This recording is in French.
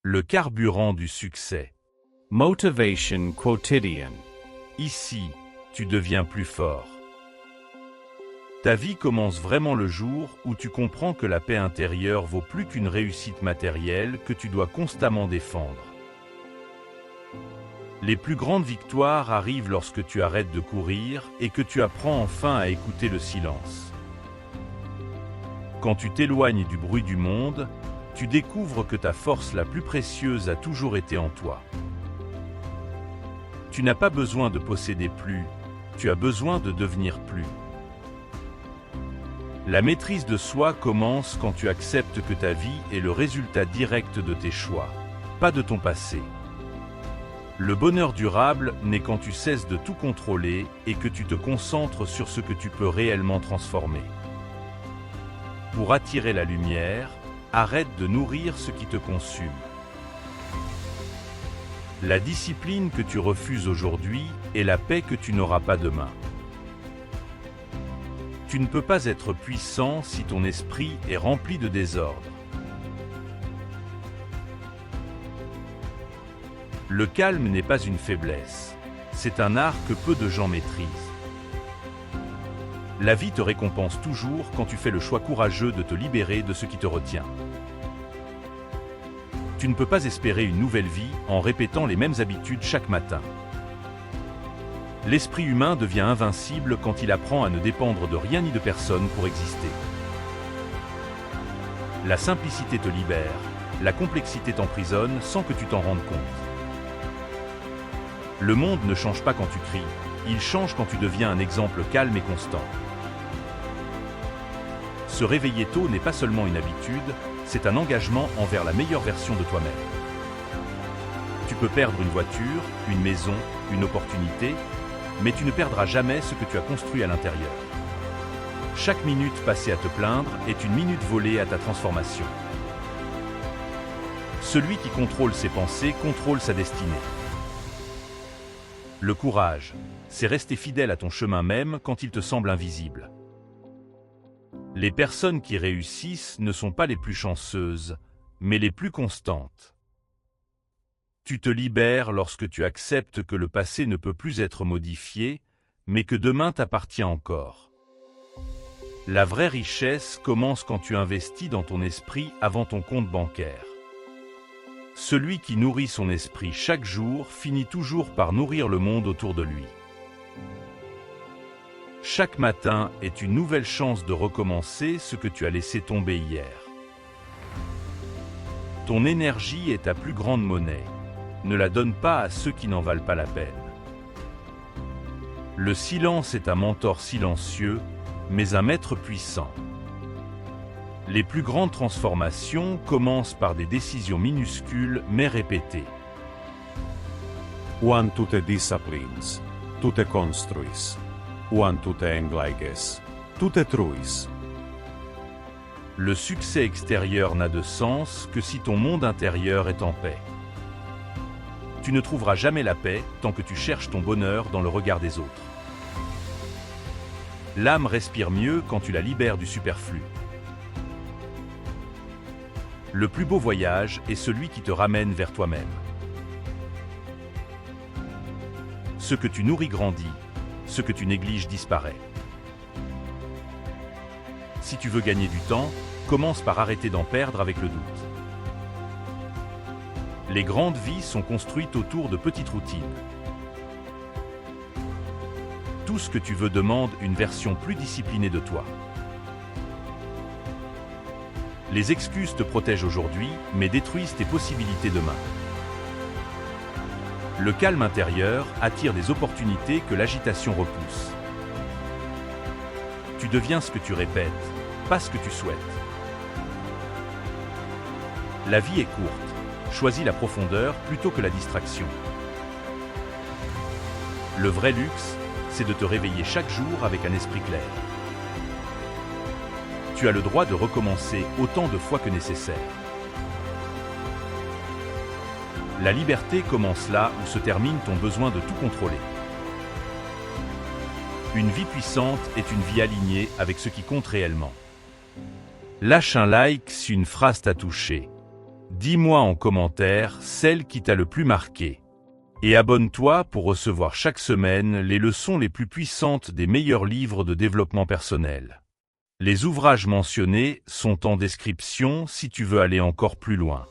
Le carburant du succès. Motivation quotidian. Ici, tu deviens plus fort. Ta vie commence vraiment le jour où tu comprends que la paix intérieure vaut plus qu'une réussite matérielle que tu dois constamment défendre. Les plus grandes victoires arrivent lorsque tu arrêtes de courir et que tu apprends enfin à écouter le silence. Quand tu t'éloignes du bruit du monde, tu découvres que ta force la plus précieuse a toujours été en toi. Tu n'as pas besoin de posséder plus, tu as besoin de devenir plus. La maîtrise de soi commence quand tu acceptes que ta vie est le résultat direct de tes choix, pas de ton passé. Le bonheur durable naît quand tu cesses de tout contrôler et que tu te concentres sur ce que tu peux réellement transformer. Pour attirer la lumière, arrête de nourrir ce qui te consume. La discipline que tu refuses aujourd'hui est la paix que tu n'auras pas demain. Tu ne peux pas être puissant si ton esprit est rempli de désordre. Le calme n'est pas une faiblesse, c'est un art que peu de gens maîtrisent. La vie te récompense toujours quand tu fais le choix courageux de te libérer de ce qui te retient. Tu ne peux pas espérer une nouvelle vie en répétant les mêmes habitudes chaque matin. L'esprit humain devient invincible quand il apprend à ne dépendre de rien ni de personne pour exister. La simplicité te libère, la complexité t'emprisonne sans que tu t'en rendes compte. Le monde ne change pas quand tu cries, il change quand tu deviens un exemple calme et constant. Se réveiller tôt n'est pas seulement une habitude, c'est un engagement envers la meilleure version de toi-même. Tu peux perdre une voiture, une maison, une opportunité, mais tu ne perdras jamais ce que tu as construit à l'intérieur. Chaque minute passée à te plaindre est une minute volée à ta transformation. Celui qui contrôle ses pensées contrôle sa destinée. Le courage, c'est rester fidèle à ton chemin même quand il te semble invisible. Les personnes qui réussissent ne sont pas les plus chanceuses, mais les plus constantes. Tu te libères lorsque tu acceptes que le passé ne peut plus être modifié, mais que demain t'appartient encore. La vraie richesse commence quand tu investis dans ton esprit avant ton compte bancaire. Celui qui nourrit son esprit chaque jour finit toujours par nourrir le monde autour de lui. Chaque matin est une nouvelle chance de recommencer ce que tu as laissé tomber hier. Ton énergie est ta plus grande monnaie. Ne la donne pas à ceux qui n'en valent pas la peine. Le silence est un mentor silencieux, mais un maître puissant. Les plus grandes transformations commencent par des décisions minuscules mais répétées. Oan tu te disciplines, tu te construis. Oan tu te englaiges, tu te truis. Le succès extérieur n'a de sens que si ton monde intérieur est en paix. Tu ne trouveras jamais la paix tant que tu cherches ton bonheur dans le regard des autres. L'âme respire mieux quand tu la libères du superflu. Le plus beau voyage est celui qui te ramène vers toi-même. Ce que tu nourris grandit, ce que tu négliges disparaît. Si tu veux gagner du temps, commence par arrêter d'en perdre avec le doute. Les grandes vies sont construites autour de petites routines. Tout ce que tu veux demande une version plus disciplinée de toi. Les excuses te protègent aujourd'hui, mais détruisent tes possibilités demain. Le calme intérieur attire des opportunités que l'agitation repousse. Tu deviens ce que tu répètes, pas ce que tu souhaites. La vie est courte, choisis la profondeur plutôt que la distraction. Le vrai luxe, c'est de te réveiller chaque jour avec un esprit clair. Tu as le droit de recommencer autant de fois que nécessaire. La liberté commence là où se termine ton besoin de tout contrôler. Une vie puissante est une vie alignée avec ce qui compte réellement. Lâche un like si une phrase t'a touché. Dis-moi en commentaire celle qui t'a le plus marqué. Et abonne-toi pour recevoir chaque semaine les leçons les plus puissantes des meilleurs livres de développement personnel. Les ouvrages mentionnés sont en description si tu veux aller encore plus loin.